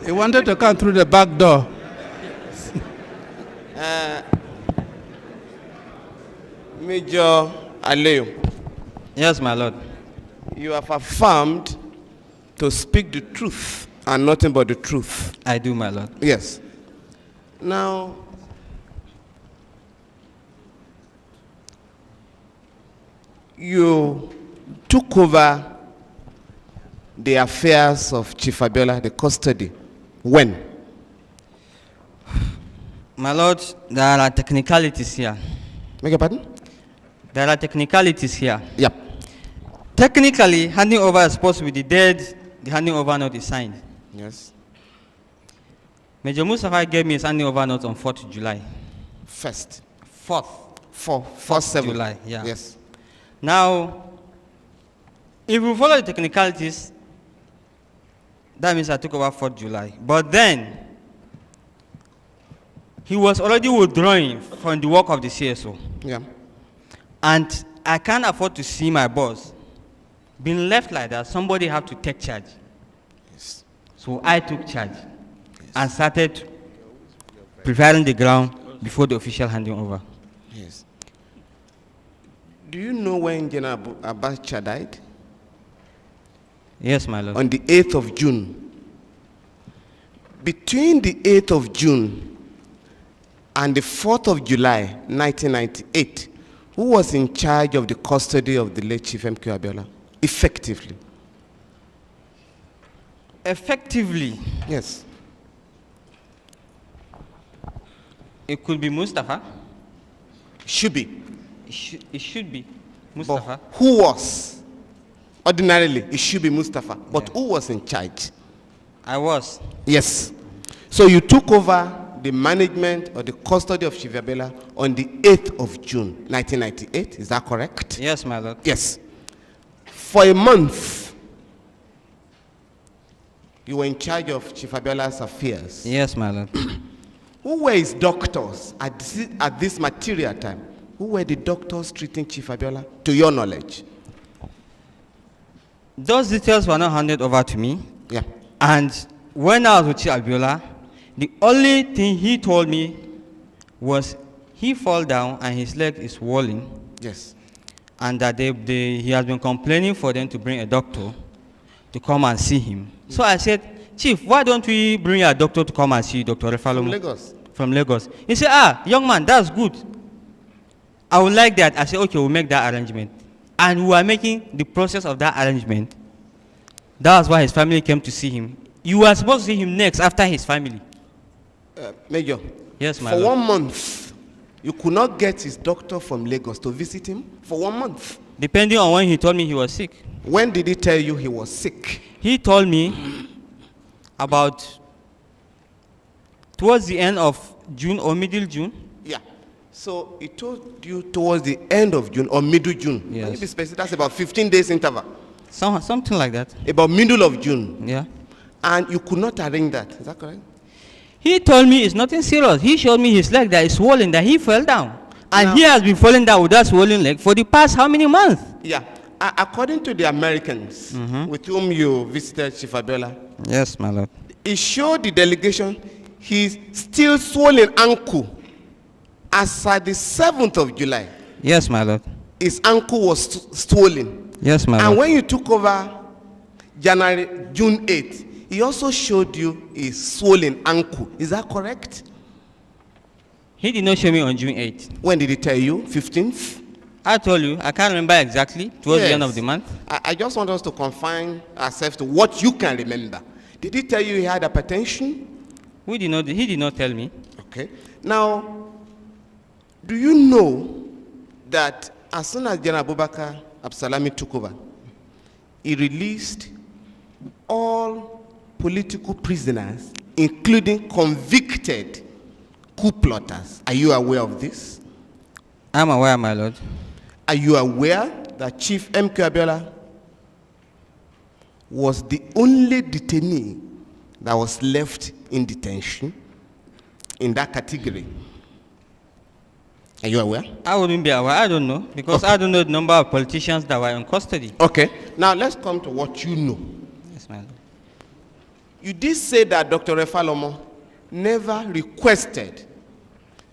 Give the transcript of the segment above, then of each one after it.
He wanted to come through the back door. Major Aliyu. Yes, my lord. You have affirmed to speak the truth and nothing but the truth. I do, my lord. Yes. Now, you took over the affairs of Chief Abiola, the custody. When? My lord, there are technicalities here. Beg your pardon? There are technicalities here. Yep. Technically, handing over is supposed to be the dead, the handing over note is signed. Yes. Major Mustafa gave me his handing over note on 4th July. First. 4th. 4th July, yeah. Yes. Now, if we follow the technicalities, that means I took over 4th July. But then, he was already withdrawing from the work of the CSO. Yeah. And I can't afford to see my boss being left like that. Somebody have to take charge. Yes. So I took charge and started preparing the ground before the official handing over. Yes. Do you know when General Abacha died? Yes, my lord. On the 8th of June. Between the 8th of June and the 4th of July, 1998, who was in charge of the custody of the late Chief M.K.O Abiola? Effectively. Effectively, Yes. it could be Mustafa. Should be. It should be Mustafa. But who was? Ordinarily, it should be Mustafa. But Yeah. who was in charge? I was. Yes. So you took over the management or the custody of Chief Abiola on the 8th of June, 1998. Is that correct? Yes, my lord. Yes. For a month, you were in charge of Chief Abiola's affairs. Yes, my lord. Who were his doctors at this material time? Who were the doctors treating Chief Abiola, to your knowledge? Those details were not handed over to me. Yeah. And when I was with Chief Abiola, the only thing he told me was he fell down and his leg is swollen, Yes. and that he has been complaining for them to bring a doctor to come and see him. So I said, Chief, why don't we bring a doctor to come and see Dr. Refalomo? From Lagos. From Lagos. He said, young man, that's good. I would like that. I said, okay, we'll make that arrangement. And we are making the process of that arrangement. That was why his family came to see him. You were supposed to see him next after his family. Major. Yes, my For lord. 1 month, you could not get his doctor from Lagos to visit him for 1 month. Depending on when he told me he was sick. When did he tell you he was sick? He told me about towards the end of June or middle June. Yeah. So he told you towards the end of June or middle June. Yes. Can you be specific? That's about 15 days interval. Something like that. About middle of June. Yeah. And you could not arrange that. Is that correct? He told me it's nothing serious. He showed me his leg that is swollen, that he fell down. And Now, he has been falling down with that swollen leg for the past how many months? Yeah. According to the Americans with whom you visited Chief Abiola, Yes, my lord. he showed the delegation his still swollen ankle as at the 7th of July. Yes, my lord. His ankle was swollen. Yes, my And lord. when you took over June 8th, he also showed you his swollen ankle. Is that correct? He did not show me on June 8th. When did he tell you? 15th? I told you, I can't remember exactly, towards the end of the month. I just want us to confine ourselves to what you can remember. Did he tell you he had hypertension? He did not tell me. Okay. Now, do you know that as soon as General Abubakar Absalami took over, he released all political prisoners, including convicted coup plotters? Are you aware of this? I'm aware, my lord. Are you aware that Chief M.K.O Abiola was the only detainee that was left in detention in that category? Are you aware? I wouldn't be aware. I don't know. Because I don't know the number of politicians that were in custody. Okay. Now let's come to what you know. Yes, my lord. You did say that Dr. Efalomo never requested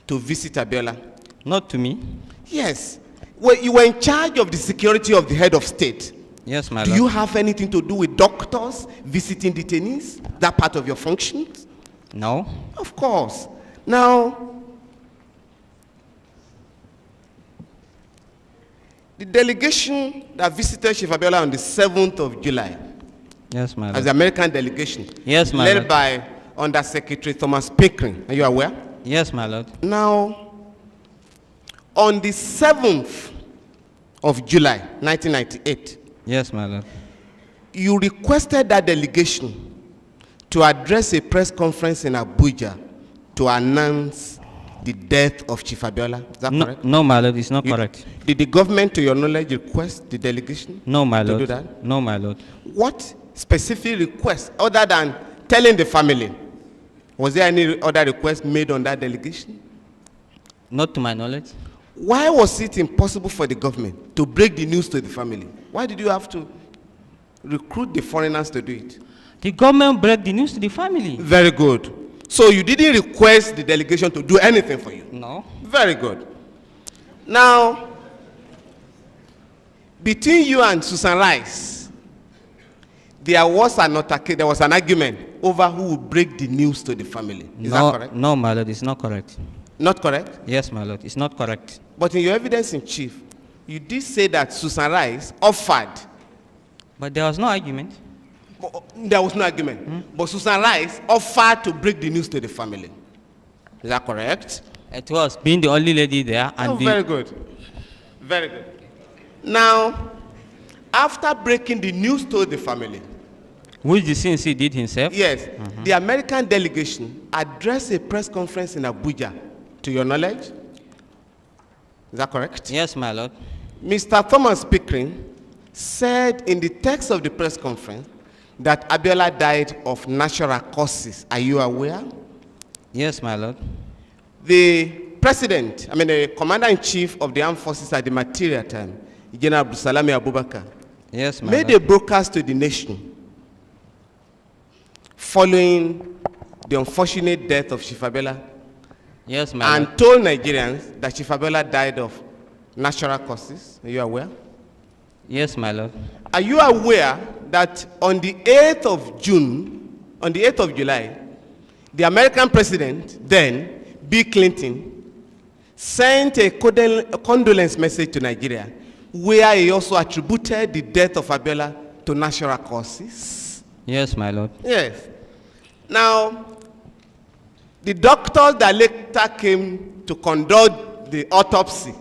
to visit Abiola. Not to me. Yes. Well, you were in charge of the security of the head of state. Yes, my Do lord. you have anything to do with doctors visiting detainees? That part of your functions? No. Of course. Now, the delegation that visited Chief Abiola on the 7th of July, Yes, my as lord. the American delegation, Yes, my led lord. by Undersecretary Thomas Pickering. Are you aware? Yes, my lord. Now, on the 7th of July, 1998, Yes, my lord. you requested that delegation to address a press conference in Abuja to announce the death of Chief Abiola. Is that No, correct? no, my lord, it's not correct. Did the government, to your knowledge, request the delegation No, my to lord. do that? No, my lord. What specific request, other than telling the family, was there any other request made on that delegation? Not to my knowledge. Why was it impossible for the government to break the news to the family? Why did you have to recruit the foreigners to do it? The government broke the news to the family. Very good. So you didn't request the delegation to do anything for you? No. Very good. Now, between you and Susan Rice, there was an argument over who would break the news to the family. Is that correct? No, my lord, it's not correct. Not correct? Yes, my lord, it's not correct. But in your evidence in chief, you did say that Susan Rice offered. But there was no argument. There was no argument. But Susan Rice offered to break the news to the family. Is that correct? It was being the only lady there, and Oh, very good. Very good. Now, after breaking the news to the family, which the CNC did himself. yes, the American delegation addressed a press conference in Abuja, to your knowledge. Is that correct? Yes, my lord. Mr. Thomas Pickering said in the text of the press conference that Abiola died of natural causes. Are you aware? Yes, my lord. The president, the commander-in-chief of the armed forces at the material time, General Abdulsalami Abubakar, Yes, my made lord. a broadcast to the nation following the unfortunate death of Chief Abiola, Yes, my and lord. told Nigerians that Chief Abiola died of natural causes. Are you aware? Yes, my lord. Are you aware that on the 8th of June, on the 8th of July, the American president, then, Bill Clinton, sent a condolence message to Nigeria, where he also attributed the death of Abiola to natural causes? Yes, my lord. Yes. Now, the doctors that later came to conduct the autopsy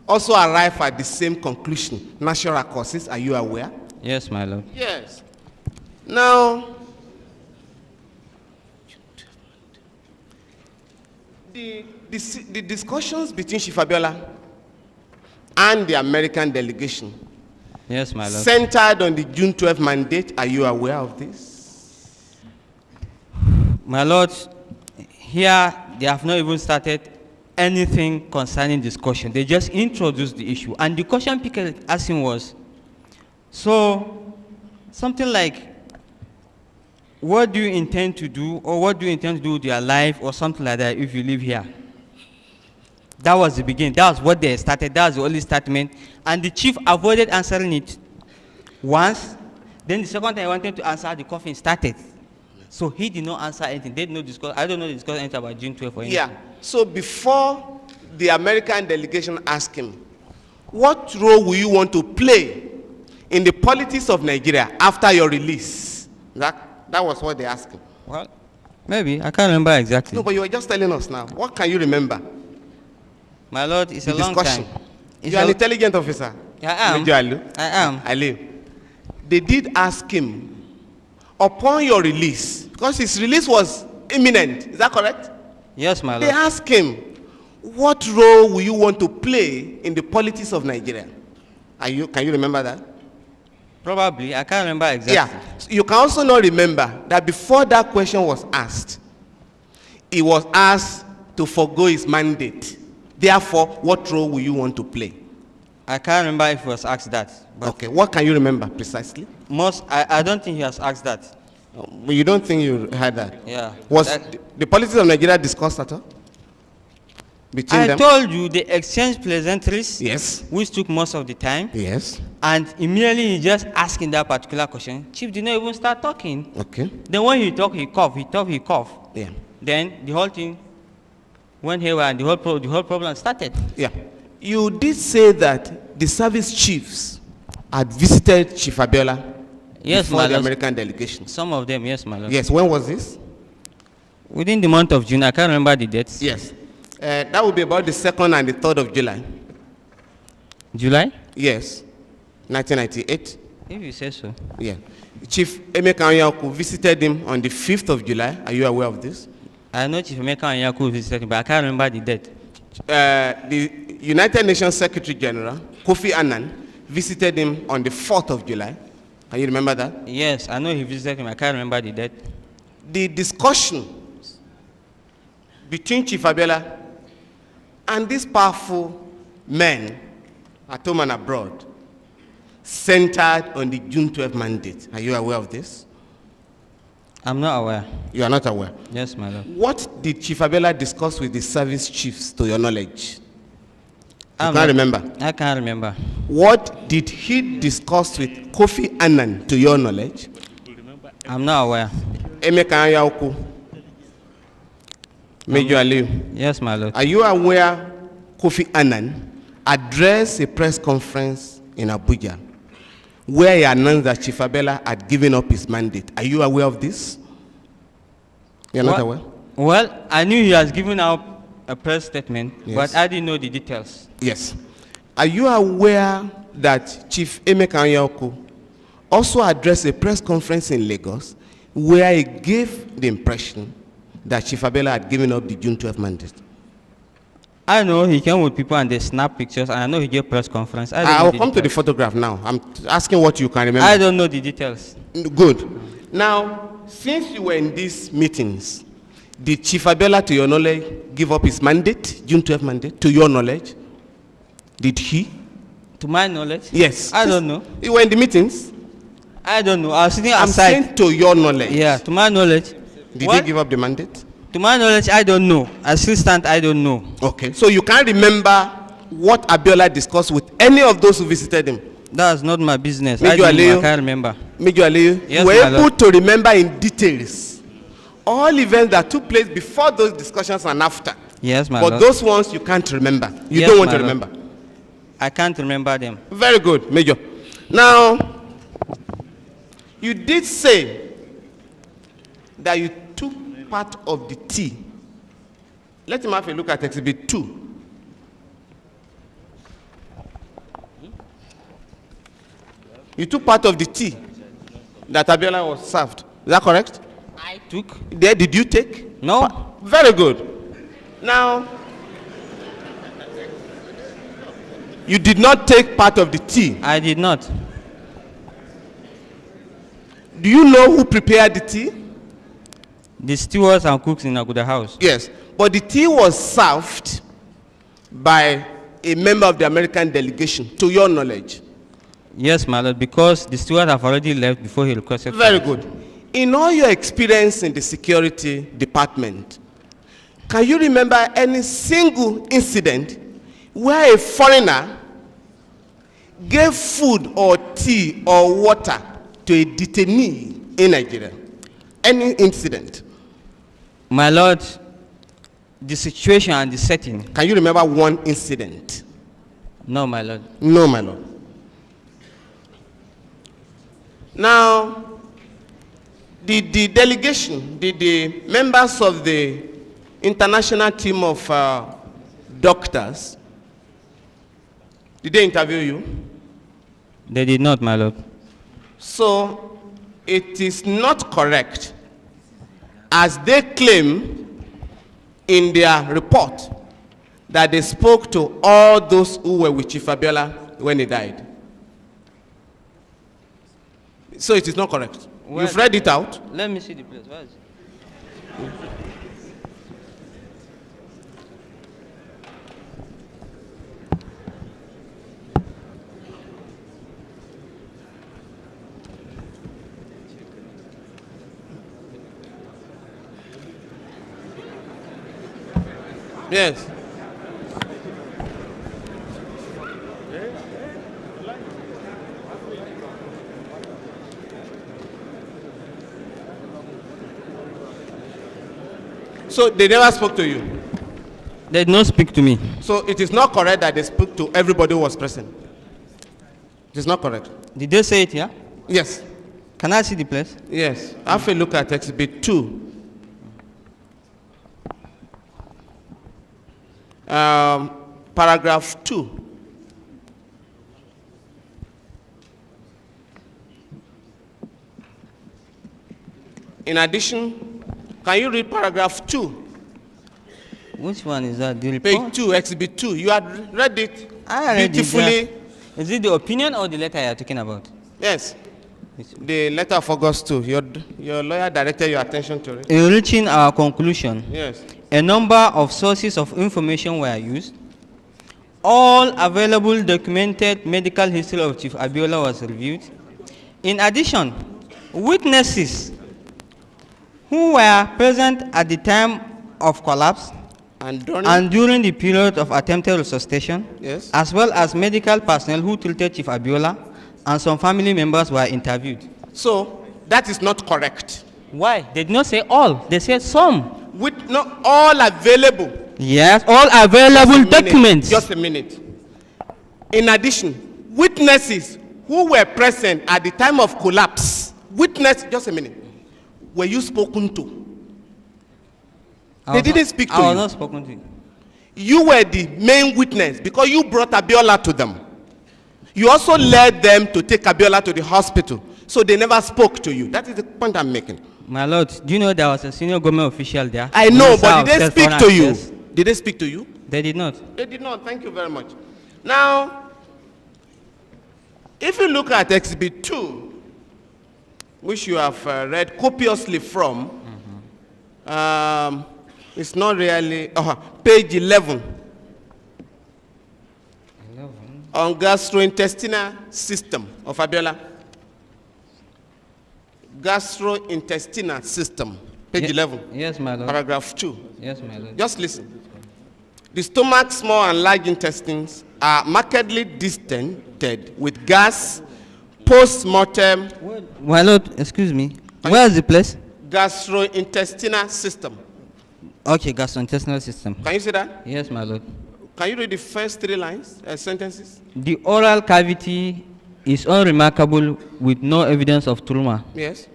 also arrived at the same conclusion, natural causes. Are you aware? Yes, my lord. Yes. Now, the discussions between Chief Abiola and the American delegation Yes, my lord. centered on the June 12 mandate. Are you aware of this? My lord, here they have not even started anything concerning discussion. They just introduced the issue. And the question people asking was, so something like, what do you intend to do, or what do you intend to do with your life, or something like that if you live here? That was the beginning. That was what they started. That was the only statement. And the chief avoided answering it once. Then the second time I wanted to answer, the coughing started. So he did not answer anything. They did not discuss. I don't know they discussed anything about June 12 or anything. Yeah. So before the American delegation asked him, what role will you want to play in the politics of Nigeria after your release? That was what they asked him. Well, maybe. I can't remember exactly. No, but you were just telling us now. What can you remember? My lord, it's The a long discussion. time. It's You're an intelligent officer. I am. Major Aliyu. I am. Aliyu. They did ask him, upon your release, because his release was imminent. Is that correct? Yes, my They lord. asked him, what role will you want to play in the politics of Nigeria? Can you remember that? Probably. I can't remember exactly. Yeah. You can also not remember that before that question was asked, he was asked to forgo his mandate. Therefore, what role will you want to play? I can't remember if he was asked that. But Okay. What can you remember precisely? I don't think he has asked that. But you don't think you heard that? Yeah. Was That- the politics of Nigeria discussed at all? Between I them? told you they exchanged pleasantries, Yes. which took most of the time. Yes. And immediately he just asking that particular question. Chief did not even start talking. Okay. Then when he talk, he cough. He talk, he cough. Yeah. Then the whole thing went haywire and the whole problem started. Yeah. You did say that the service chiefs had visited Chief Abiola Yes, before my the lord. American delegation. Some of them, yes, my lord. Yes. When was this? Within the month of June, I can't remember the dates. Yes. That would be about the 2nd and the 3rd of July. July? Yes. 1998. If you say so. Yeah. Chief M.K.O visited him on the 5th of July. Are you aware of this? I know Chief M.K.O visited him, but I can't remember the date. The United Nations Secretary General, Kofi Annan, visited him on the 4th of July. Can you remember that? Yes, I know he visited him. I can't remember the date. The discussion between Chief Abiola and these powerful men at home and abroad centered on the June 12 mandate. Are you aware of this? I'm not aware. You are not aware. Yes, my lord. What did Chief Abiola discuss with the service chiefs, to your knowledge? You I'm can't not- remember. I can't remember. What did he discuss with Kofi Annan, to your knowledge? I'm not aware. Emeka Major Aliyu, Yes, my lord. are you aware Kofi Annan addressed a press conference in Abuja where he announced that Chief Abiola had given up his mandate? Are you aware of this? You're not aware? Well, I knew he has given out a press statement, Yes. but I didn't know the details. Yes. Are you aware that Chief M.K.O also addressed a press conference in Lagos where he gave the impression that Chief Abiola had given up the June 12 mandate? I know he came with people and they snap pictures, and I know he gave press conference. I don't I know will the come to the details. photograph now. I'm asking what you can remember. I don't know the details. Good. Now, since you were in these meetings, did Chief Abiola, to your knowledge, give up his mandate, June 12 mandate, to your knowledge? Did he? To my knowledge? Yes. I don't know. You were in the meetings? I don't know. I was sitting I'm outside. saying to your knowledge. Yeah, to my knowledge. Did What? he give up the mandate? To my knowledge, I don't know. I still stand, I don't know. Okay. So you can't remember what Abiola discussed with any of those who visited him? That's not my business. Major I don't know. Aliyu? I can't remember. Major Aliyu, Yes, you were my able lord. to remember in details all events that took place before those discussions and after. Yes, my But lord. those ones you can't remember. You Yes, don't want my to lord. remember. I can't remember them. Very good, Major. Now, you did say that you took part of the tea. Let him have a look at Exhibit 2. You took part of the tea that Abiola was served. Is that correct? I took? There, did you take? No. Very good. Now, you did not take part of the tea. I did not. Do you know who prepared the tea? The stewards and cooks in Aguda House. Yes, but the tea was served by a member of the American delegation, to your knowledge. Yes, my lord, because the steward have already left before he requested. Very for us. good. In all your experience in the security department, can you remember any single incident where a foreigner gave food or tea or water to a detainee in Nigeria? Any incident? My lord, the situation and the setting. Can you remember one incident? No, my lord. No, my lord. Now, the delegation, the members of the international team of doctors, did they interview you? They did not, my lord. So, it is not correct, as they claim in their report, that they spoke to all those who were with Chief Abiola when he died. So it is not correct. Well, you've read it out. Let me see the place. Where is it? Yes. So they never spoke to you? They did not speak to me. So it is not correct that they spoke to everybody who was present? It is not correct? Did they say it here? Yes. Can I see the place? Yes. Have a look at Exhibit 2. Paragraph 2. In addition, can you read paragraph 2? Which one is that? The report? Page 2, Exhibit 2. You had read it I read beautifully. it. Is it the opinion or the letter you are talking about? Yes. The letter of August 2. Your lawyer directed your attention to it. In reaching our conclusion, Yes. a number of sources of information were used. All available documented medical history of Chief Abiola was reviewed. In addition, witnesses who were present at the time of collapse And during the period of attempted resuscitation, yes, as well as medical personnel who treated Chief Abiola, and some family members were interviewed. so that is not correct. Why? They did not say all. They said some. With not all available. Yes, all available documents. Just a minute. In addition, witnesses who were present at the time of collapse, just a minute, were you spoken to? They didn't speak to you. I was not spoken to you. You were the main witness because you brought Abiola to them. You also led them to take Abiola to the hospital. So they never spoke to you. That is the point I'm making. My lord, do you know there was a senior government official there? I know, but did they speak to you? Did they speak to you? They did not. They did not. Thank you very much. Now, if you look at Exhibit 2, which you have read copiously from, it's not really, page 11. On gastrointestinal system of Abiola. Gastrointestinal system, page 11. Yes, my lord. Paragraph 2. Yes, my lord. Just listen. The stomach, small and large intestines are markedly distended with gas post-mortem. My lord, excuse me. Where is the place? Gastrointestinal system. Okay, gastrointestinal system. Can you see that? Yes, my lord. Can you read the first 3 lines, sentences? The oral cavity is unremarkable with no evidence of trauma. Yes.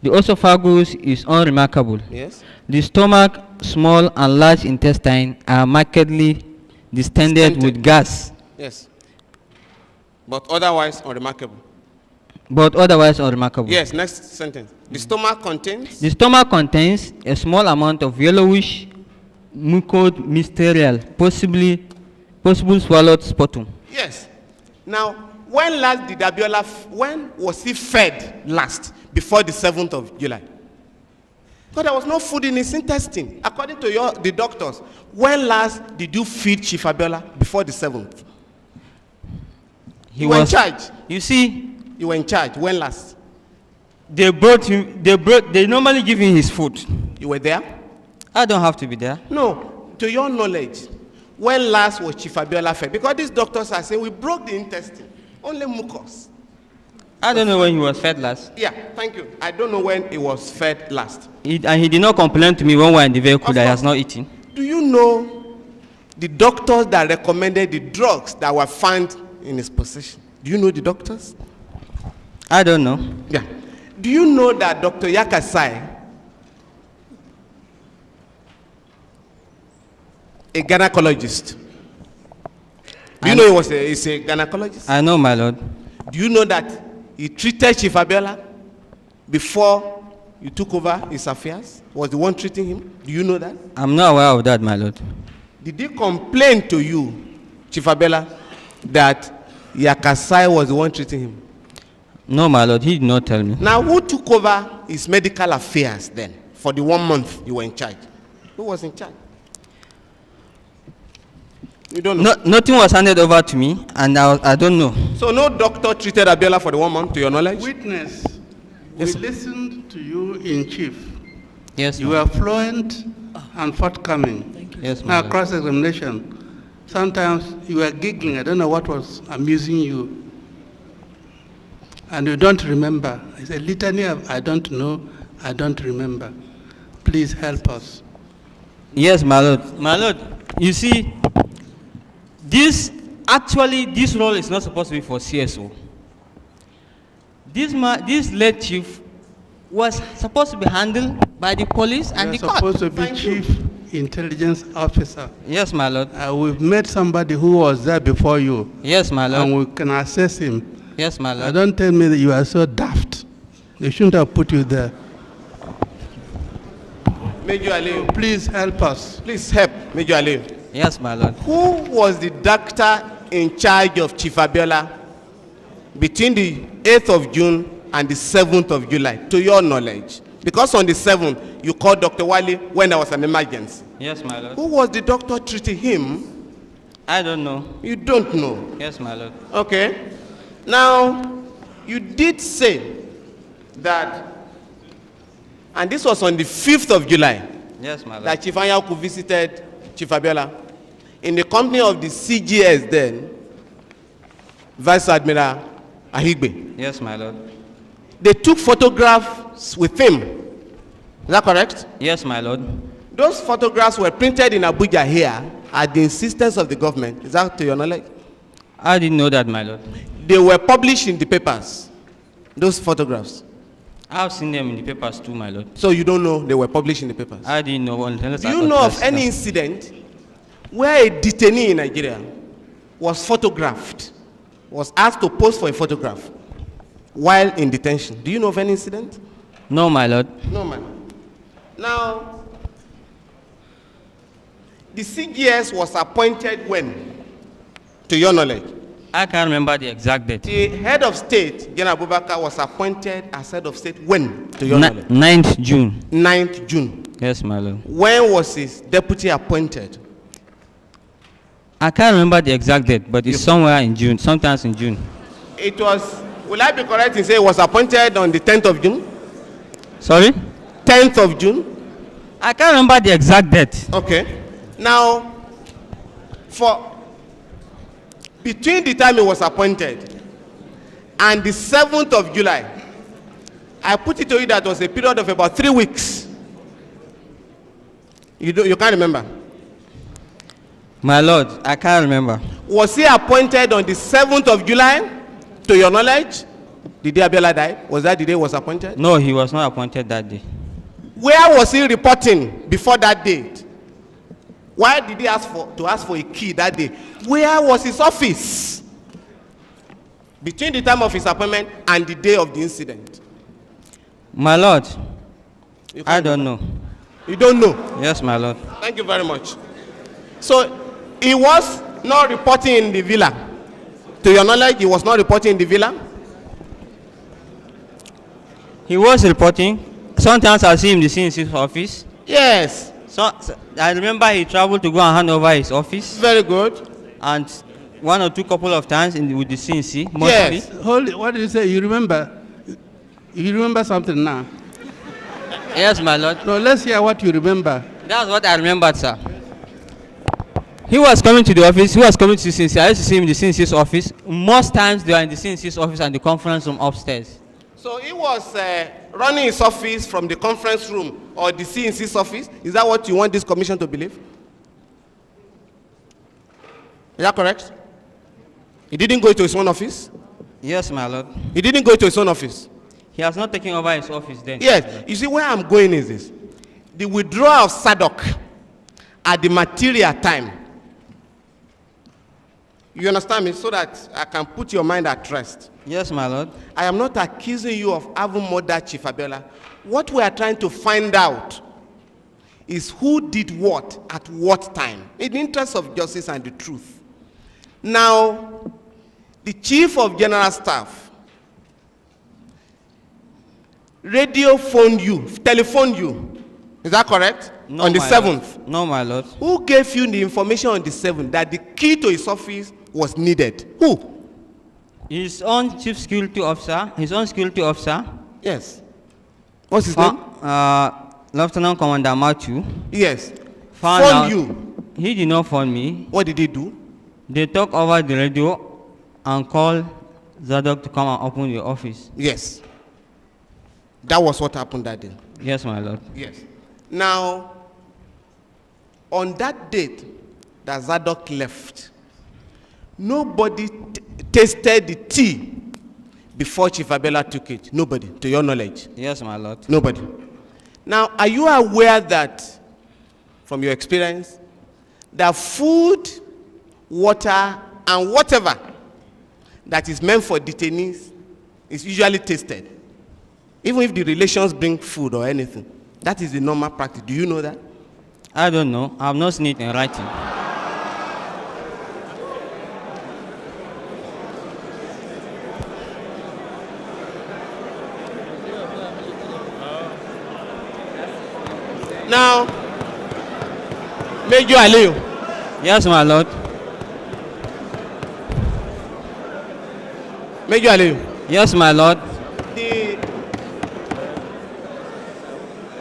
The esophagus is unremarkable. Yes. The stomach, small and large intestine are markedly distended with gas. Yes. But otherwise unremarkable. Yes, next sentence. The stomach contains? The stomach contains a small amount of yellowish mucous material, possible swallowed sputum. Yes. Now, when last did Abiola, when was he fed last? Before the 7th of July. Because there was no food in his intestine. According to the doctors, when last did you feed Chief Abiola? Before the 7th. You were in charge. You see, you were in charge. When last? They brought him, they normally give him his food. You were there? I don't have to be there. No, to your knowledge, when last was Chief Abiola fed? Because these doctors are saying we broke the intestine, only mucus. I don't know when he was fed last. Yeah, thank you. I don't know when he was fed last. And he did not complain to me when we were in the vehicle that he has not eaten. Do you know the doctors that recommended the drugs that were found in his possession? Do you know the doctors? I don't know. Yeah. Do you know that Dr. Yakasai, a gynecologist, do you know he was he's a gynecologist? I know, my lord. Do you know that he treated Chief Abiola before you took over his affairs? Was the one treating him? Do you know that? I'm not aware of that, my lord. Did he complain to you, Chief Abiola, that Yakasai was the one treating him? No, my lord, he did not tell me. Now, who took over his medical affairs then, for the 1 month you were in charge? Who was in charge? You don't know? Nothing was handed over to me, and I don't know. So no doctor treated Abiola for the 1 month, to your knowledge? Witness, yes, we listened to you in chief. Yes, you were fluent and forthcoming. Yes, my Now, lord. cross-examination. Sometimes you are giggling. I don't know what was amusing you. And you don't remember. It's a litany of I don't know, I don't remember. Please help us. Yes, my lord. My lord, you see, this role is not supposed to be for CSO. This late chief was supposed to be handled by the police and the You're court. supposed to be Chief Intelligence Officer. Yes, my lord. We've met somebody who was there before you, Yes, my lord. and we can assess him. Yes, my lord. Don't tell me that you are so daft. They shouldn't have put you there. Major Aliyu, Please help us. please help Major Aliyu. Yes, my lord. Who was the doctor in charge of Chief Abiola between the 8th of June and the 7th of July, to your knowledge? Because on the 7th, you called Dr. Wale when there was an emergency. Yes, my lord. Who was the doctor treating him? I don't know. You don't know. Yes, my lord. Okay. Now, you did say that, and this was on the 5th of July, Yes, my lord. that Chief Anyaku visited Chief Abiola in the company of the CGS then, Vice Admiral Ahigbe. Yes, my lord. They took photographs with him. Is that correct? Yes, my lord. Those photographs were printed in Abuja here at the insistence of the government. Is that to your knowledge? I didn't know that, my lord. They were published in the papers, those photographs. I've seen them in the papers too, my lord. So you don't know they were published in the papers? I didn't know. Unless Do I you got know of press any now. incident where a detainee in Nigeria was photographed, was asked to pose for a photograph while in detention? Do you know of any incident? No, my lord. No, man. Now, the CGS was appointed when, to your knowledge? I can't remember the exact date. The head of state, General Abubakar, was appointed as head of state when, to your knowledge? 9th June. 9th June. Yes, my lord. When was his deputy appointed? I can't remember the exact date, but it's somewhere in June, sometimes in June. It was, will I be correct in saying it was appointed on the 10th of June? Sorry? 10th of June? I can't remember the exact date. Okay. Now, between the time he was appointed and the 7th of July, I put it to you that was a period of about 3 weeks. You can't remember? My lord, I can't remember. Was he appointed on the 7th of July, to your knowledge? The day Abiola died? Was that the day he was appointed? No, he was not appointed that day. Where was he reporting before that date? Why did he ask for a key that day? Where was his office between the time of his appointment and the day of the incident? My lord, I don't know. You don't know? Yes, my lord. Thank you very much. So, he was not reporting in the villa. To your knowledge, he was not reporting in the villa? He was reporting. Sometimes I see him in the CNC's office. Yes. So I remember he traveled to go and hand over his office. Very good. And one or two couple of times with the CNC, mostly. Yes. Hold it. What did you say? You remember? You remember something now? Yes, my lord. No, let's hear what you remember. That's what I remembered, sir. He was coming to the office. He was coming to the CNC. I used to see him in the CNC's office. Most times they are in the CNC's office and the conference room upstairs. So he was running his office from the conference room or the CNC's office. Is that what you want this commission to believe? Is that correct? He didn't go to his own office? Yes, my lord. He didn't go to his own office? He has not taken over his office then. Yes. You see, where I'm going is this. The withdrawal of SADC at the material time. You understand me? So that I can put your mind at rest. Yes, my lord. I am not accusing you of having murdered Chief Abiola. What we are trying to find out is who did what at what time, in the interest of justice and the truth. Now, the Chief of General Staff telephoned you. Is that correct? No, on the my 7th. Lord. No, my lord. Who gave you the information on the 7th that the key to his office was needed? Who? His own chief security officer, his own security officer. Yes. What's his name? Lieutenant Commander Matthew. Yes. phone you. He did not phone me. What did he do? They talk over the radio and call Zadok to come and open the office. Yes. That was what happened that day. Yes, my lord. Yes. Now, on that date that Zadok left, nobody tasted the tea before Chief Abiola took it. Nobody, to your knowledge. Yes, my lord. Nobody. Now, are you aware that, from your experience, that food, water, and whatever that is meant for detainees is usually tasted? Even if the relations bring food or anything. That is the normal practice. Do you know that? I don't know. I have not seen it in writing. Now, Major Aliyu. Yes, my lord. Major Aliyu. Yes, my lord.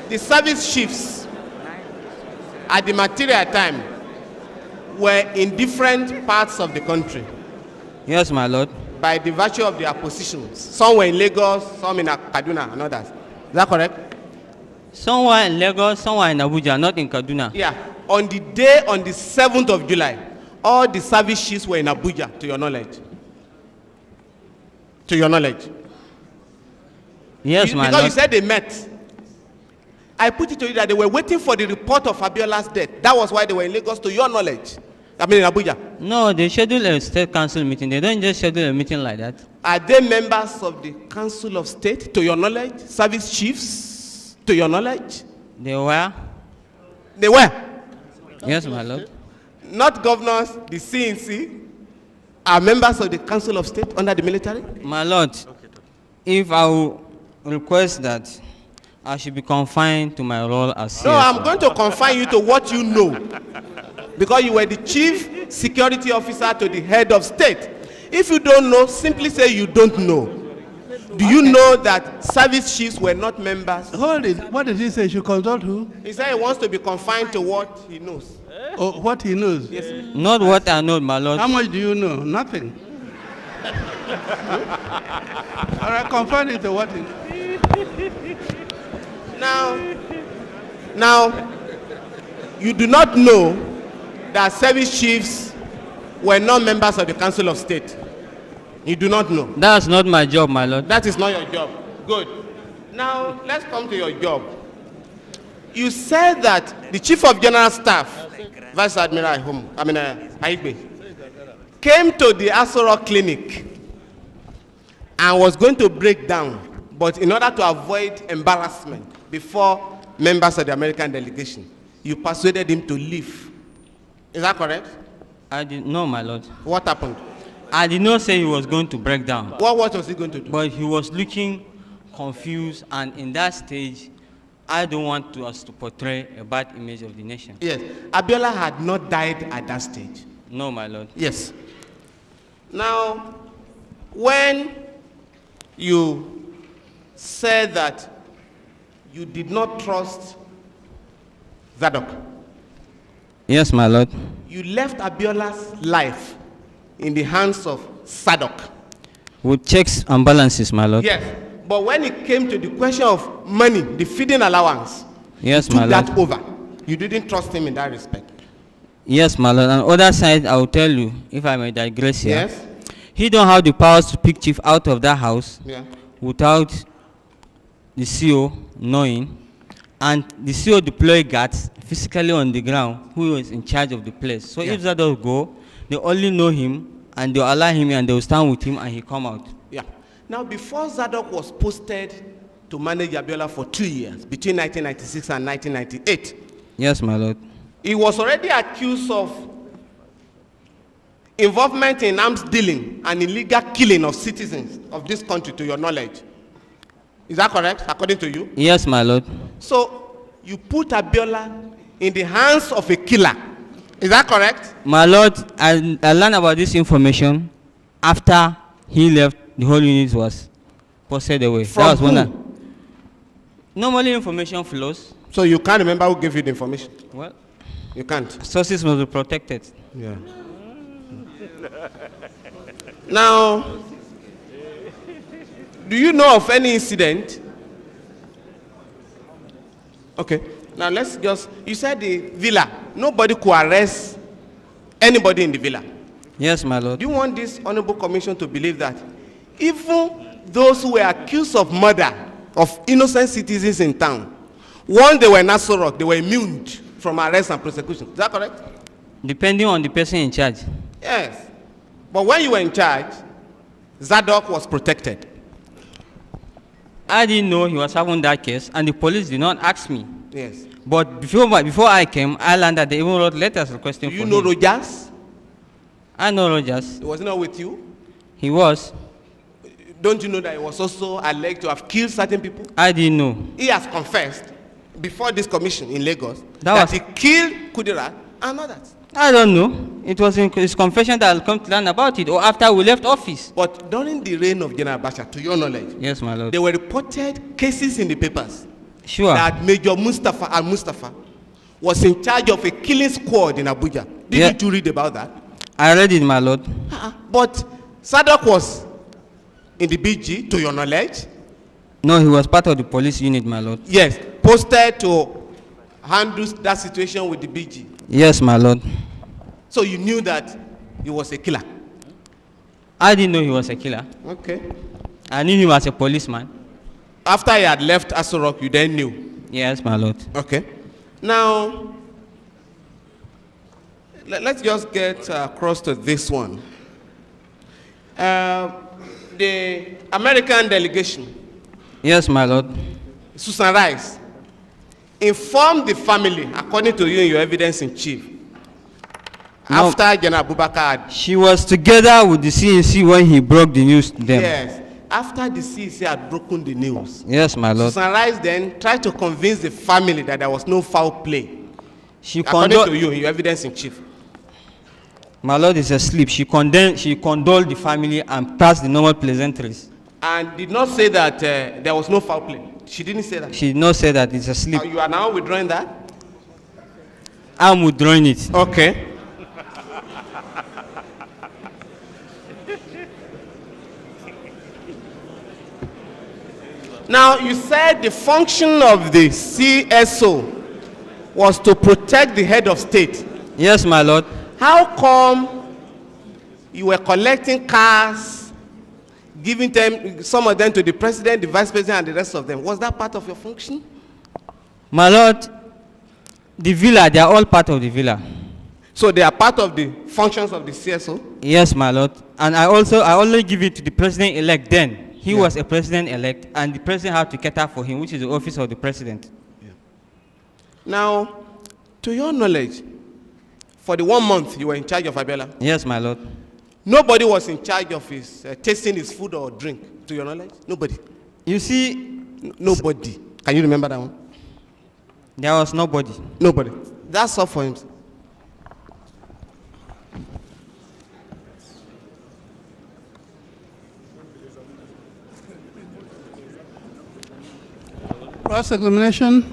The service chiefs at the material time were in different parts of the country. Yes, my lord. By the virtue of their positions. Some were in Lagos, some in Kaduna, and others. Is that correct? Some were in Lagos, some were in Abuja, not in Kaduna. Yeah. On the day, on the 7th of July, all the service chiefs were in Abuja, to your knowledge. To your knowledge. Yes, my lord. Because you said they met. I put it to you that they were waiting for the report of Abiola's death. That was why they were in Lagos, to your knowledge. I mean in Abuja. No, they schedule a state council meeting. They don't just schedule a meeting like that. Are they members of the Council of State, to your knowledge? Service chiefs, to your knowledge? They were? They were? Yes, my lord. Not governors, the CNC, are members of the Council of State under the military? My lord, if I will request that I should be confined to my role as CSO. No, I'm going to confine you to what you know. Because you were the chief security officer to the head of state. If you don't know, simply say you don't know. Do you know that service chiefs were not members? Hold it. What did he say? You consult who? He said he wants to be confined to what he knows. Oh, what he knows? Yes. Not what I know, my lord. How much do you know? Nothing. All right, confine it to what he Now, you do not know that service chiefs were not members of the Council of State. You do not know. That's not my job, my lord. That is not your job. Good. Now, let's come to your job. You said that the Chief of General Staff, Vice Admiral Aigbe, came to the Asoro Clinic and was going to break down, but in order to avoid embarrassment before members of the American delegation, you persuaded him to leave. Is that correct? I did not, my lord. What happened? I did not say he was going to break down. What was he going to do? But he was looking confused, and in that stage, I don't want us to portray a bad image of the nation. Yes. Abiola had not died at that stage. No, my lord. Yes. Now, when you said that you did not trust Zadok, Yes, my lord. you left Abiola's life in the hands of Zadok. With checks and balances, my lord. Yes. But when it came to the question of money, the feeding allowance, Yes, you my took lord. that over. You didn't trust him in that respect. Yes, my lord. On the other side, I will tell you, if I may digress here. Yes? He don't have the powers to pick chief out of that house Yeah. without the CO knowing, and the CO deploy guards physically on the ground who is in charge of the place. So Yeah. if Zadok go, they only know him and they allow him and they will stand with him and he come out. Yeah. Now, before Zadok was posted to manage Abiola for 2 years, between 1996 and 1998, Yes, my lord. he was already accused of involvement in arms dealing and illegal killing of citizens of this country, to your knowledge. Is that correct, according to you? Yes, my lord. So, you put Abiola in the hands of a killer. Is that correct? My lord, I learned about this information after he left. The whole unit was posted away. From that was who? when I, normally information flows. So you can't remember who gave you the information? Well, You can't. Sources must be protected. Yeah. Now, do you know of any incident? Okay. Now let's just, you said the villa. Nobody could arrest anybody in the villa. Yes, my lord. Do you want this honorable commission to believe that even those who were accused of murder of innocent citizens in town, once they were in Aso Rock, they were immune from arrest and prosecution? Is that correct? Depending on the person in charge. Yes. But when you were in charge, Zadok was protected. I didn't know he was having that case, and the police did not ask me. Yes. But before I came, I learned that they even wrote letters requesting for him. Do you know Rogers? I know Rogers. He was not with you? He was. Don't you know that he was also alleged to have killed certain people? I didn't know. He has confessed before this commission in Lagos that he killed Kudirat and others. I don't know. It was in his confession that I'll come to learn about it, or after we left office. But during the reign of General Abacha, to your knowledge, yes, my lord, there were reported cases in the papers that Major Mustafa was in charge of a killing squad in Abuja. Didn't you read about that? I read it, my lord. But Zadok was in the BG, to your knowledge? No, he was part of the police unit, my lord. Yes, posted to handle that situation with the BG. Yes, my lord. So you knew that he was a killer? I didn't know he was a killer. Okay. I knew him as a policeman. After he had left Aso Rock, you then knew? Yes, my lord. Okay. Now, let's just get across to this one. The American delegation. Yes, my lord. Susan Rice informed the family, according to you in your evidence in chief, after General Abubakar. She was together with the CNC when he broke the news to them. Yes. After the CNC had broken the news. Yes, my lord. Susan Rice then tried to convince the family that there was no foul play. According to you in your evidence in chief. My lord is asleep. She condoled the family and passed the normal pleasantries. And did not say that there was no foul play. She didn't say that. She did not say that. It's asleep. You are now withdrawing that? I'm withdrawing it. Okay. Now, you said the function of the CSO was to protect the head of state. Yes, my lord. How come you were collecting cars, giving them, some of them to the president, the vice president, and the rest of them? Was that part of your function? My lord, the villa, they are all part of the villa. So they are part of the functions of the CSO? Yes, my lord. And I only give it to the president-elect then. He was a president-elect, and the president had to cater for him, which is the office of the president. Yeah. Now, to your knowledge, for the 1 month you were in charge of Abiola? Yes, my lord. Nobody was in charge of his tasting his food or drink, to your knowledge? Nobody? You see... Nobody. Can you remember that one? There was nobody. Nobody. That's all for him. Cross-examination.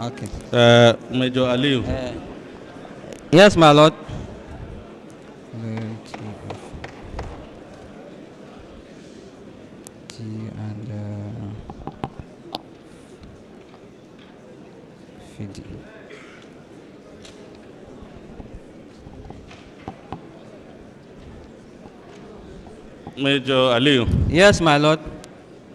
Okay. Major Aliyu. Yes, my lord. Major Aliyu. Yes, my lord.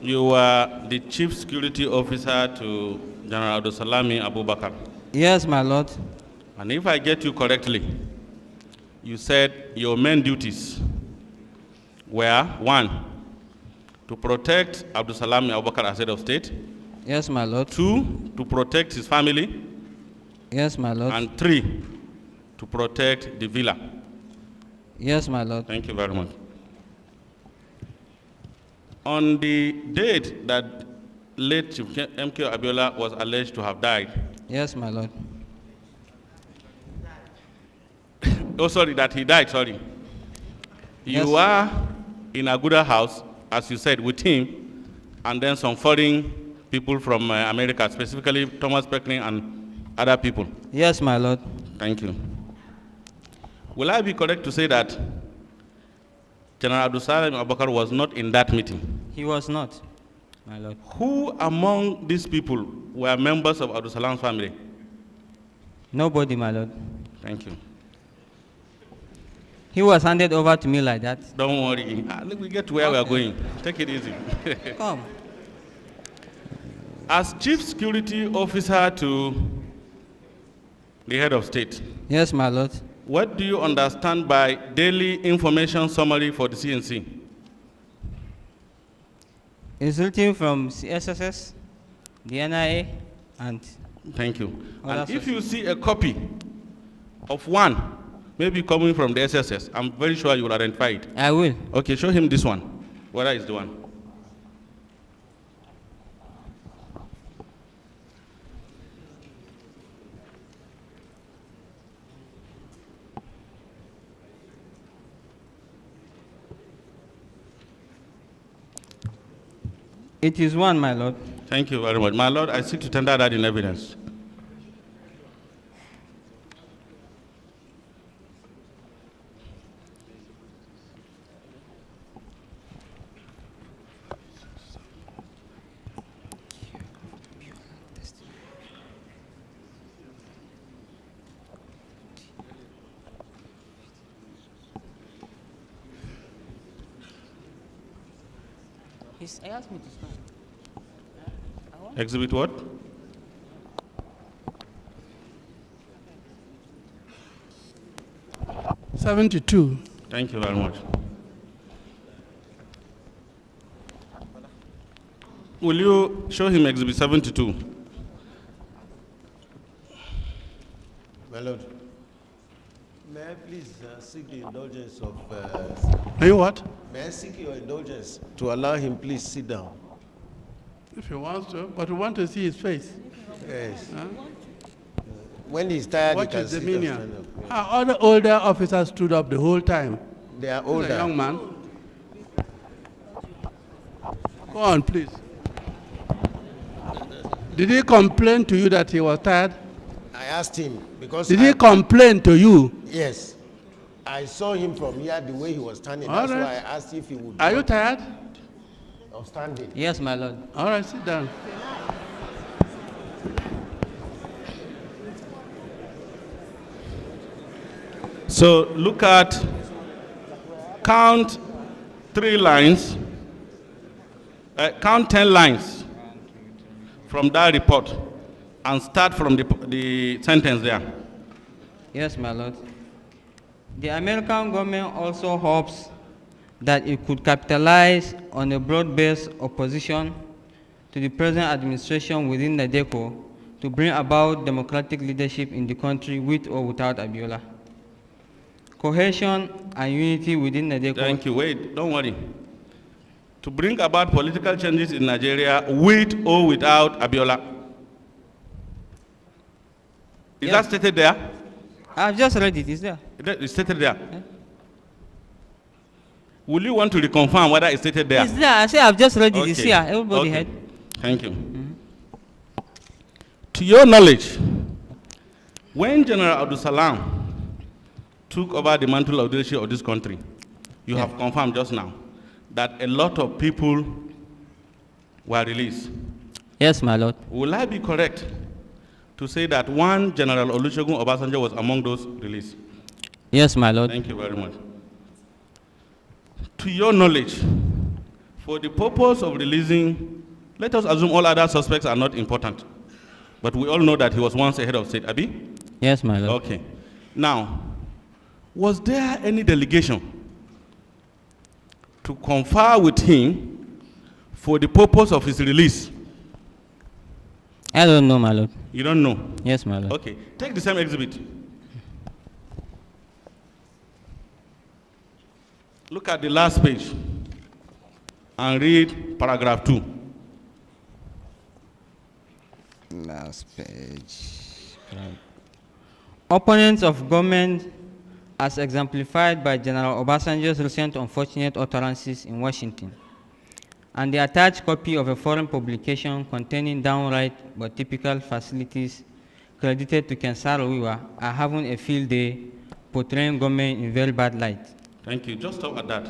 You were the chief security officer to General Abdulsalami Abubakar. Yes, my lord. And if I get you correctly, you said your main duties were, 1, to protect Abdulsalami Abubakar as head of state. Yes, my lord. 2, to protect his family. Yes, my lord. And 3, to protect the villa. Yes, my lord. Thank you very much. On the date that late Chief M.K.O Abiola was alleged to have died. Yes, my lord. Oh, sorry, that he died, sorry. You Yes. are in Aguda House, as you said, with him, and then some foreign people from America, specifically Thomas Peckling and other people. Yes, my lord. Thank you. Will I be correct to say that General Abdulsalam Abubakar was not in that meeting? He was not, my lord. Who among these people were members of Abdulsalam's family? Nobody, my lord. Thank you. He was handed over to me like that. Don't worry. Let me get to where we are going. Take it easy. Come. As Chief Security Officer to the head of state, Yes, my lord. what do you understand by daily information summary for the CNC? It's written from SSS, the NIA, and Thank you. Other And if you see a copy of one, maybe coming from the SSS, I'm very sure you will identify it. I will. Okay, show him this one. Whether it's the one. It is one, my lord. Thank you very much. My Lord, I seek to tender that in evidence. I asked me to start. Exhibit what? '72. Thank you very much. Will you show him Exhibit 72? My Lord, may I please seek the indulgence of... Are you what? may I seek your indulgence to allow him please sit down? If he wants to, but we want to see his face. Yes. Huh? When he's tired, Watch he can his sit or demeanor. stand up. Yeah. Our other older officers stood up the whole time. They are He's a older. young man. Go on, please. Did he complain to you that he was tired? I asked him because... Did he complain to you? Yes. I saw him from here, the way he was standing. All That's right. why I asked if he would... Are you tired? Of standing. Yes, my lord. All right, sit down. So look at, count 3 lines, count 10 lines from that report and start from the sentence there. Yes, my lord. The American government also hopes that it could capitalize on a broad-based opposition to the present administration within the DECO to bring about democratic leadership in the country with or without Abiola. Cohesion and unity within the DECO. Thank you. Wait, don't worry. To bring about political changes in Nigeria with or without Abiola. Is that stated there? I've just read it. It's there. It's stated there. Yeah. Will you want to reconfirm whether it's stated there? It's there. I say I've just read it. Okay. It's here. Everybody Okay. heard. Thank you. To your knowledge, when General Abdul Salam took over the mantle of leadership of this country, you have confirmed just now that a lot of people were released. Yes, my lord. Will I be correct to say that one General Olusegun Obasanjo was among those released? Yes, my lord. Thank you very much. To your knowledge, for the purpose of releasing, let us assume all other suspects are not important, but we all know that he was once a head of state, Abi? Yes, my lord. Okay. Now, was there any delegation to confer with him for the purpose of his release? I don't know, my lord. You don't know? Yes, my lord. Okay. Take the same exhibit. Look at the last page and read paragraph 2. Last page. Opponents of government as exemplified by General Obasanjo's recent unfortunate utterances in Washington, and the attached copy of a foreign publication containing downright but typical facilities credited to Kensaro Wiwa are having a field day portraying government in very bad light. Thank you. Just stop at that.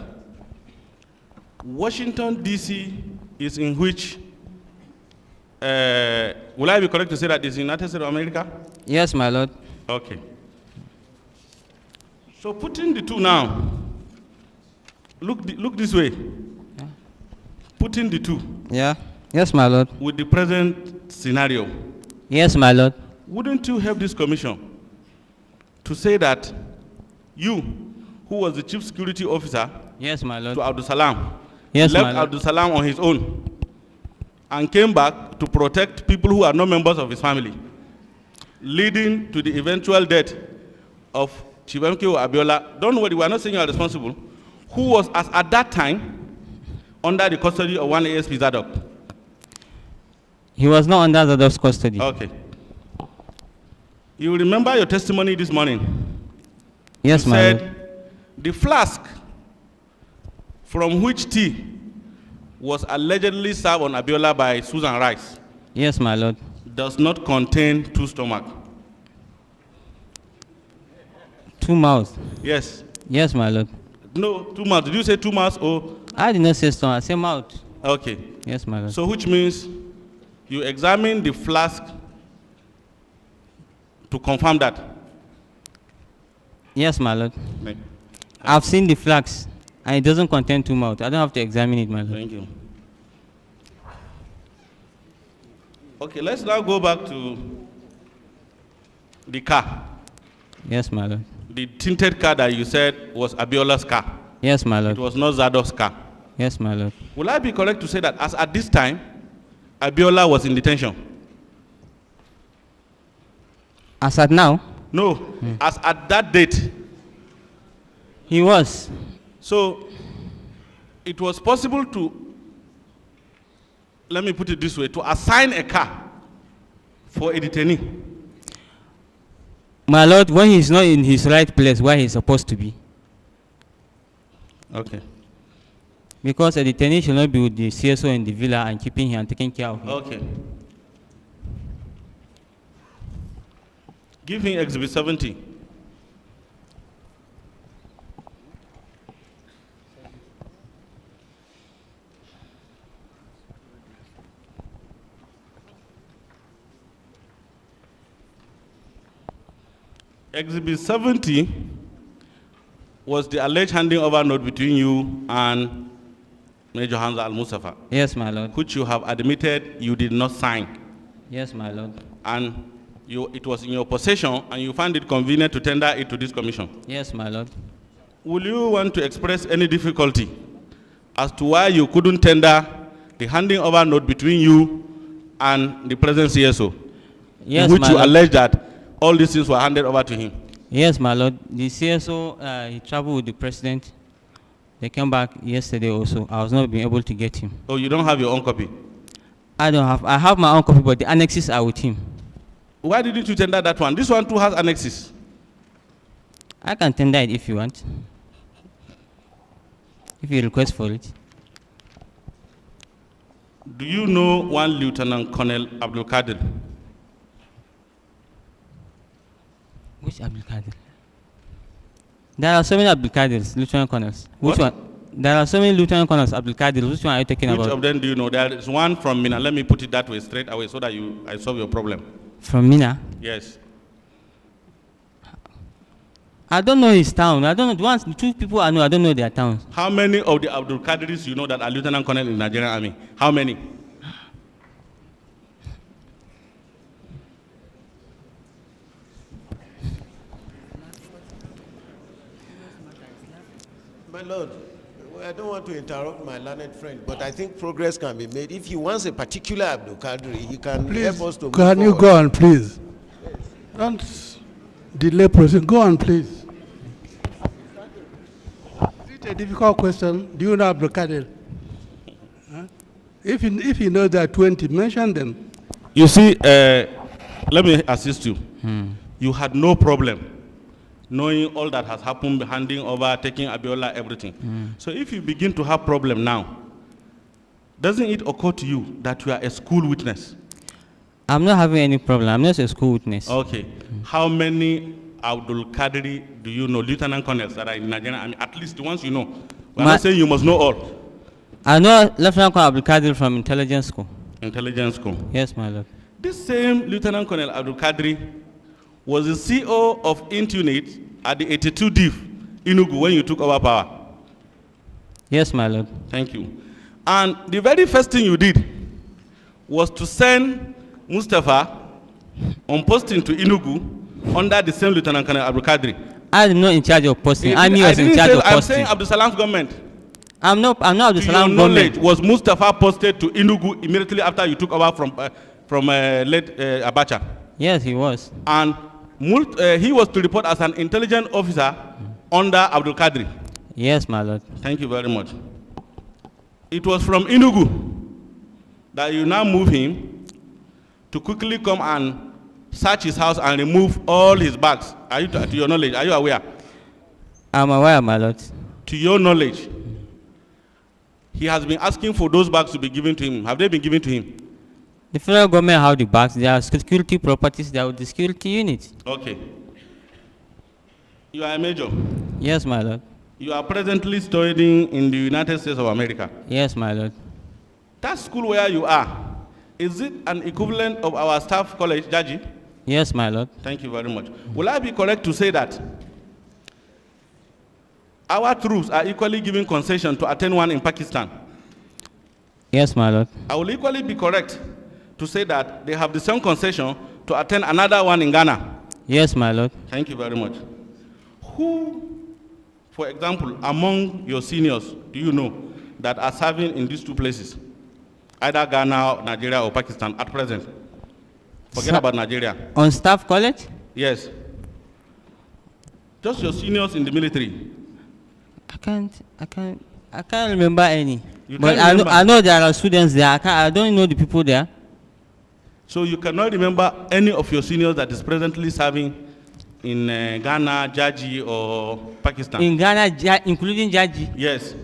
Washington, D.C. is in which, will I be correct to say that it's the United States of America? Yes, my lord. Okay. So putting the two now, look this way. Yeah. Putting the two. Yeah. Yes, my lord. With the present scenario. Yes, my lord. Wouldn't you help this commission to say that you, who was the chief security officer, yes, my lord, to Abdul Salam, yes, left my lord, Abdul Salam on his own and came back to protect people who are not members of his family, leading to the eventual death of Chief M.K.O. Abiola? Don't worry, we are not saying you are responsible. Who was at that time under the custody of one ASP Zadok? He was not under Zadok's custody. Okay. You remember your testimony this morning? Yes, you my said lord. the flask from which tea was allegedly served on Abiola by Susan Rice, yes, my lord, does not contain two stomachs. two mouths. Yes. Yes, my lord. No, 2 mouths. Did you say 2 mouths or? I did not say stomach, I said mouth. Okay. Yes, my lord. So which means you examine the flask to confirm that? Yes, my lord. Thank I've seen the flags, and it doesn't contain two mouths. I don't have to examine it, my lord. Thank you. Okay, let's now go back to the car. Yes, my lord. The tinted car that you said was Abiola's car. Yes, my lord. It was not Zadok's car. Yes, my lord. Will I be correct to say that as at this time, Abiola was in detention? As at now? No, as at that date. He was. So it was possible to, let me put it this way, to assign a car for a detainee. My lord, when he's not in his right place where he's supposed to be. Okay. Because a detainee should not be with the CSO in the villa and keeping him and taking care of him. Okay. Give me Exhibit 70. Exhibit 70 was the alleged handing over note between you and Major Hamza Al-Mustafa. Yes, my lord. Which you have admitted you did not sign. Yes, my lord. And it was in your possession and you found it convenient to tender it to this commission. Yes, my lord. Will you want to express any difficulty as to why you couldn't tender the handing over note between you and the present CSO? Yes, in which my you lord. allege that all these things were handed over to him? Yes, my lord. The CSO, he traveled with the president. They came back yesterday also. I was not being able to get him. Oh, you don't have your own copy? I don't have. I have my own copy, but the annexes are with him. Why didn't you tender that one? This one too has annexes. I can tender it if you want. If you request for it. Do you know one Lieutenant Colonel Abdul Kadir? Which Abdul Kadir? There are so many Abdul Kadirs, Lieutenant Colonels. Which What? one? There are so many Lieutenant Colonels, Abdul Kadir. Which one are you talking Which about? of them do you know? There is one from Mina. Let me put it that way, straight away, so that I solve your problem. From Mina? Yes. I don't know his town. I don't know. The two people I know, I don't know their towns. How many of the Abdul Kadiris you know that are Lieutenant Colonel in the Nigerian Army? How many? My lord, I don't want to interrupt my learned friend, but I think progress can be made. If he wants a particular Abdul Kadri, he can Please, help us to move can you forward. go on, please? Don't delay process. Go on, please. Is it a difficult question? Do you know Abdul Kadir? Huh? If you know there are 20, mention them. You see, let me assist you. You had no problem knowing all that has happened, handing over, taking Abiola, everything. So if you begin to have problem now, doesn't it occur to you that you are a school witness? I'm not having any problem. I'm just a school witness. Okay. How many Abdul Kadri do you know, lieutenant colonels that are in Nigeria? I mean, at least the ones you know. We're not saying you must know all. I know Lieutenant Colonel Abdul Qadir from intelligence school. Intelligence school. Yes, my lord. This same Lieutenant Colonel Abdul Kadri was the CEO of Int Unit at the 82 DIF, Enugu, when you took over power. Yes, my lord. Thank you. And the very first thing you did was to send Mustafa on posting to Enugu under the same Lieutenant Colonel Abdul Kadri. I am not in charge of posting. I was in charge of posting. I'm saying Abdul Salam's government. I'm not Abdul Salam's government. government. Was Mustafa posted to Enugu immediately after you took over from late Abacha? Yes, he was. And he was to report as an intelligence officer under Abdul Kadri. Yes, my lord. Thank you very much. It was from Enugu that you now move him to quickly come and search his house and remove all his bags. Are you, to your knowledge, are you aware? I'm aware, my lord. To your knowledge, he has been asking for those bags to be given to him. Have they been given to him? The federal government have the bags. They are security properties. They are with the security unit. Okay. You are a major. Yes, my lord. You are presently studying in the United States of America. Yes, my lord. That school where you are, is it an equivalent of our staff college, Jaji? Yes, my lord. Thank you very much. Will I be correct to say that our troops are equally giving concession to attend one in Pakistan? Yes, my lord. I will equally be correct to say that they have the same concession to attend another one in Ghana? Yes, my lord. Thank you very much. Who, for example, among your seniors, do you know that are serving in these two places? Either Ghana, Nigeria, or Pakistan at present? Forget about Nigeria. On staff college? Yes. Just your seniors in the military. I can't remember any. But remember? I know there are students there. I don't know the people there. So you cannot remember any of your seniors that is presently serving in Ghana, Jaji, or Pakistan? In Ghana, including Jaji? Yes.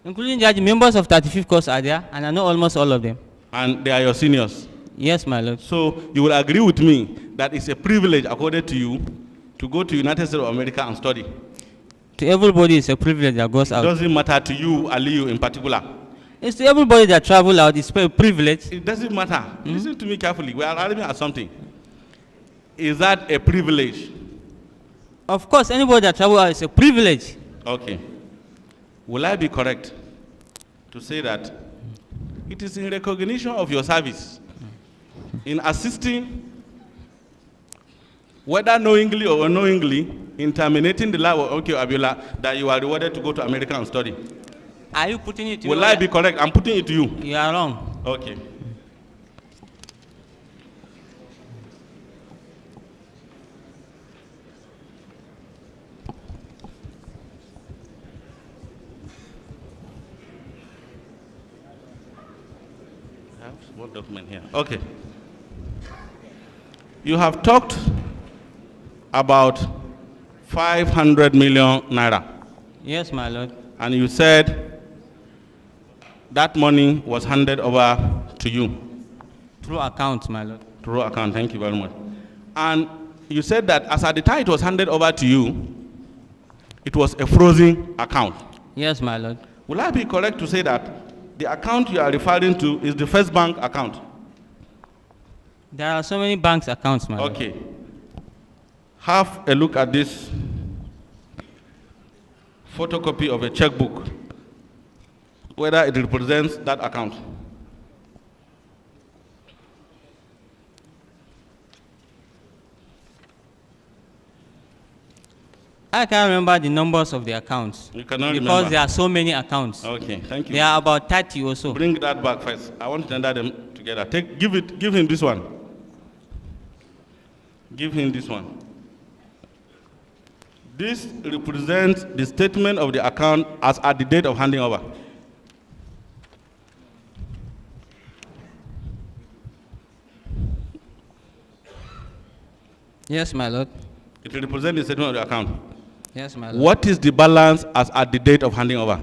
Including Jaji, members of 35th course are there, and I know almost all of them. And they are your seniors? Yes, my lord. So you will agree with me that it's a privilege, according to you, to go to United States of America and study? To everybody, it's a privilege that goes out. It doesn't matter to you, Aliyu, in particular? It's to everybody that travel out. It's a privilege. It doesn't matter. Listen to me carefully. We are arriving at something. Is that a privilege? Of course, anybody that travel out is a privilege. Okay. Will I be correct to say that it is in recognition of your service in assisting, whether knowingly or unknowingly, in terminating the life of Abiola, that you are rewarded to go to America and study? Are you putting it to Will I be correct? I'm putting it to you. You are wrong. Okay. I have one document here. Okay. You have talked about 500 million naira. Yes, my lord. And you said that money was handed over to you. Through account, my lord. Through account, thank you very much. And you said that as at the time it was handed over to you, it was a frozen account. Yes, my lord. Will I be correct to say that the account you are referring to is the First Bank account? There are so many banks accounts, my lord. Okay. Have a look at this photocopy of a checkbook, whether it represents that account. I can't remember the numbers of the accounts. You cannot because remember? There are so many accounts. Okay, thank you. There are about 30 or so. Bring that back first. I want to tender them together. Give him this one. Give him this one. This represents the statement of the account as at the date of handing over. Yes, my lord. It will represent the statement of the account. Yes, my lord. What is the balance as at the date of handing over?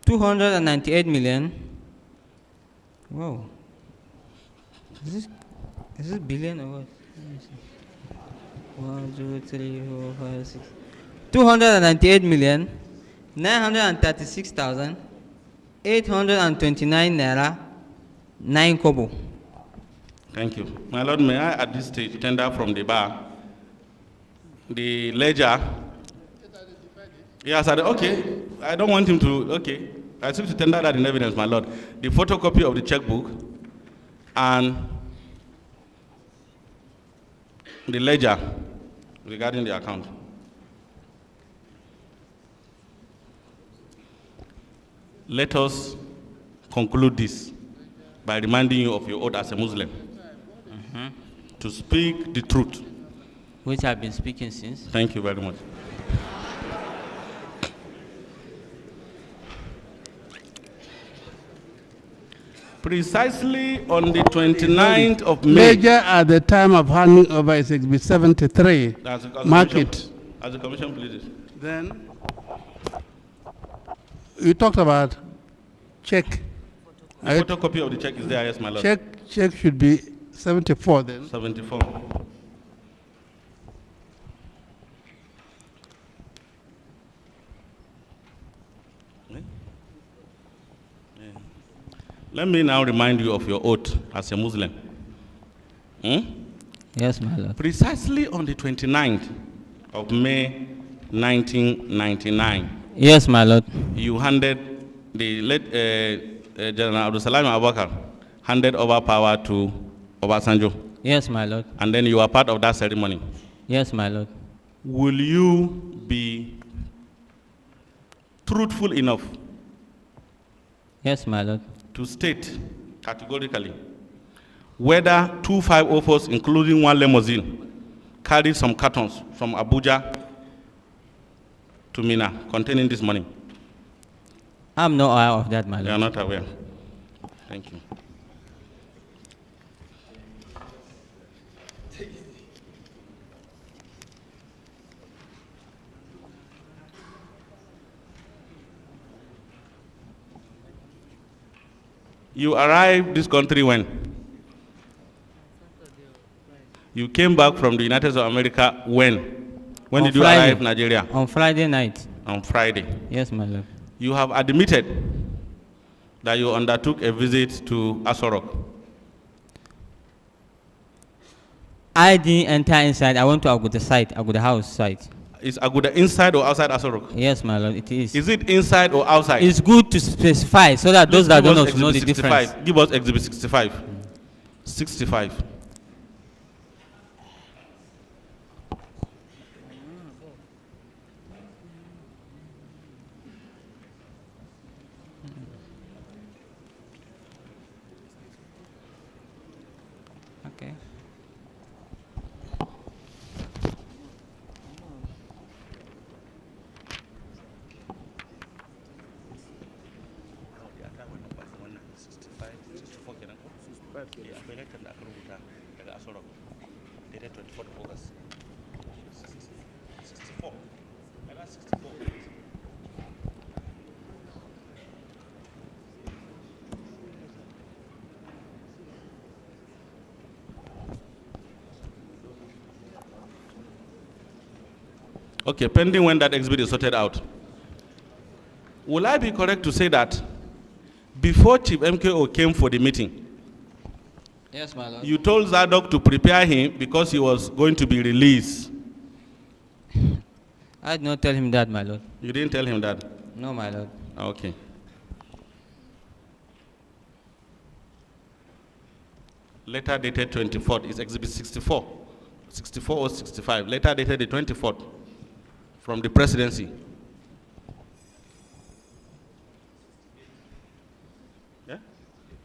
298 million. Whoa. Is this billion or what? Let me see. 1, 2, 3, 4, 5, 6. 298 million 936,829 naira 9 kobo. Thank you. My lord, may I at this stage tender from the bar the ledger? Yes, okay. I don't want him to, okay. I seem to tender that in evidence, my lord. The photocopy of the checkbook and the ledger regarding the account. Let us conclude this by reminding you of your oath as a Muslim to speak the truth. Which I've been speaking since. Thank you very much. Precisely on the 29th of May. Ledger at the time of handing over is exhibit 73. Mark it. As the commission pleases. Then you talked about check. The photocopy of the check is there, yes, my lord. Check should be 74 then. 74. Let me now remind you of your oath as a Muslim. Yes, my lord. Precisely on the 29th of May 1999. Yes, my lord. You handed the late General Abdulsalam Abubakar handed over power to Obasanjo. Yes, my lord. And then you are part of that ceremony. Yes, my lord. Will you be truthful enough? Yes, my lord. To state categorically whether 2504s, including one limousine, carried some cartons from Abuja to Mina containing this money? I'm not aware of that, my lord. You are not aware. Thank you. You arrived this country when? You came back from the United States of America when? When did you arrive Nigeria? On Friday night. On Friday. Yes, my lord. You have admitted that you undertook a visit to Asorok. I didn't enter inside. I went to Aguda site, Aguda house site. Is Aguda inside or outside Asorok? Yes, my lord, it is. Is it inside or outside? It's good to specify so that those that don't know the difference. Give us exhibit 65. 65. Okay. Okay, pending when that exhibit is sorted out. Will I be correct to say that before Chief M.K.O came for the meeting, Yes, my lord. you told Zadok to prepare him because he was going to be released? I did not tell him that, my lord. You didn't tell him that? No, my lord. Okay. Letter dated 24th is exhibit 64. 64 or 65. Letter dated the 24th from the presidency. Yeah?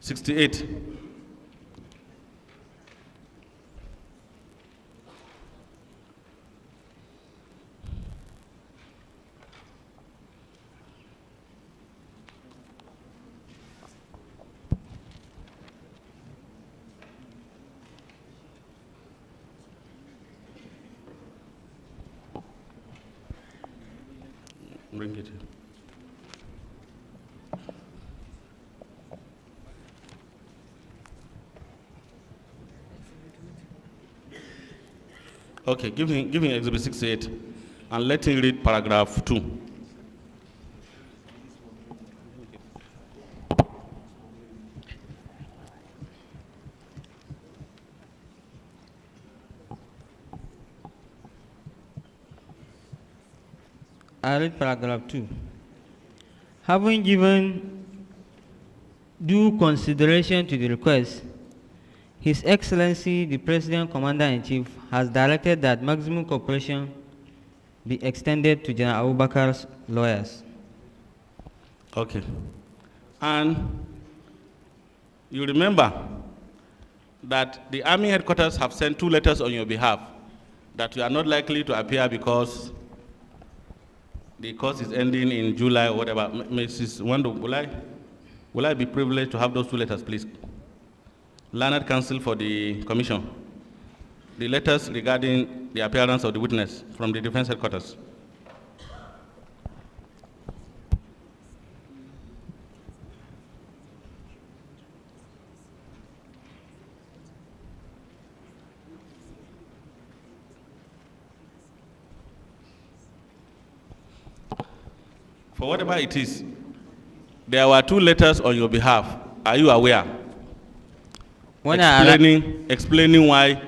68. Bring it here. Okay, give him Exhibit 68 and let him read paragraph 2. I read paragraph 2. Having given due consideration to the request, His Excellency, the President Commander-in-Chief, has directed that maximum cooperation be extended to General Abubakar's lawyers. Okay. And you remember that the Army headquarters have sent 2 letters on your behalf that you are not likely to appear because the course is ending in July or whatever. Mrs. Wando, will I be privileged to have those 2 letters, please? Learned counsel for the commission. The letters regarding the appearance of the witness from the defense headquarters. For whatever it is, there were 2 letters on your behalf. Are you aware? Explaining why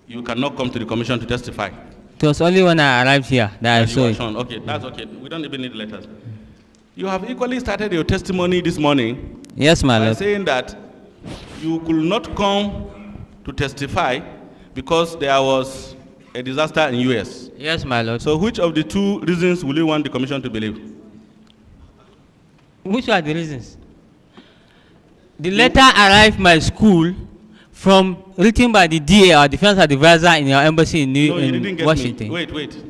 you cannot come to the commission to testify. It was only when I arrived here that I saw it. Okay, that's okay. We don't even need letters. You have equally started your testimony this morning. Yes, my by lord. saying that you could not come to testify because there was a disaster in US. Yes, my lord. So which of the 2 reasons will you want the commission to believe? Which are the reasons? The letter arrived my school from written by the DA or defense advisor in your embassy in Washington. Me. Wait.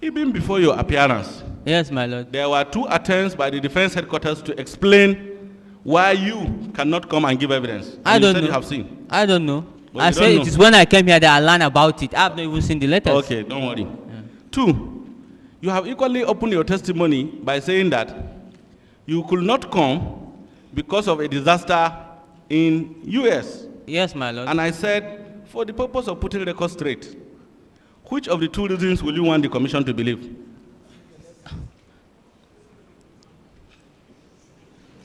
Even before your appearance. Yes, my lord. There were 2 attempts by the defense headquarters to explain why you cannot come and give evidence. I don't know. You have seen. I don't know. Well, I said it is when I came here that I learned about it. I have not even seen the letters. Okay, don't worry. Yeah. 2, you have equally opened your testimony by saying that you could not come because of a disaster in US. Yes, my lord. And I said, for the purpose of putting records straight, which of the 2 reasons will you want the commission to believe?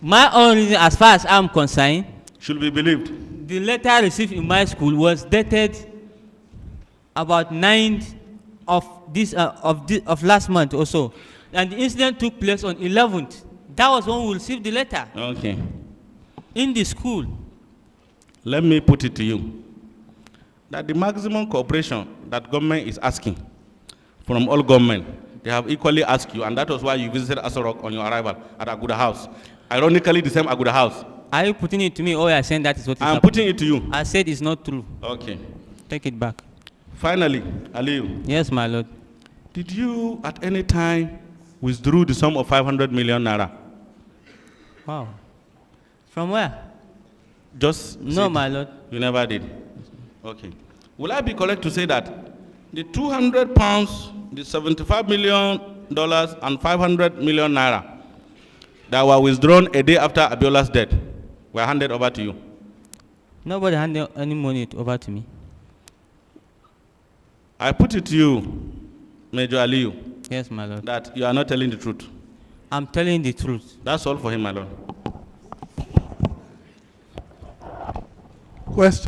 My own reason, as far as I'm concerned, should be believed. The letter received in my school was dated about 9th of last month or so, and the incident took place on 11th. That was when we received the letter. Okay. In the school. Let me put it to you that the maximum cooperation that government is asking from all government, they have equally asked you, and that was why you visited Asorok on your arrival at Aguda House. Ironically, the same Aguda House. Are you putting it to me or are you saying that is what is I'm putting it to you. I said it's not true. Okay. Take it back. Finally, Aliyu. Yes, my lord. Did you at any time withdraw the sum of 500 million naira? Wow. From where? Just no, my lord. You never did. Okay. Will I be correct to say that the 200 pounds, the $75 million and 500 million naira that were withdrawn a day after Abiola's death were handed over to you? Nobody handed any money over to me. I put it to you, Major Aliyu. Yes, my lord. That you are not telling the truth. I'm telling the truth. That's all for him, my lord. Question.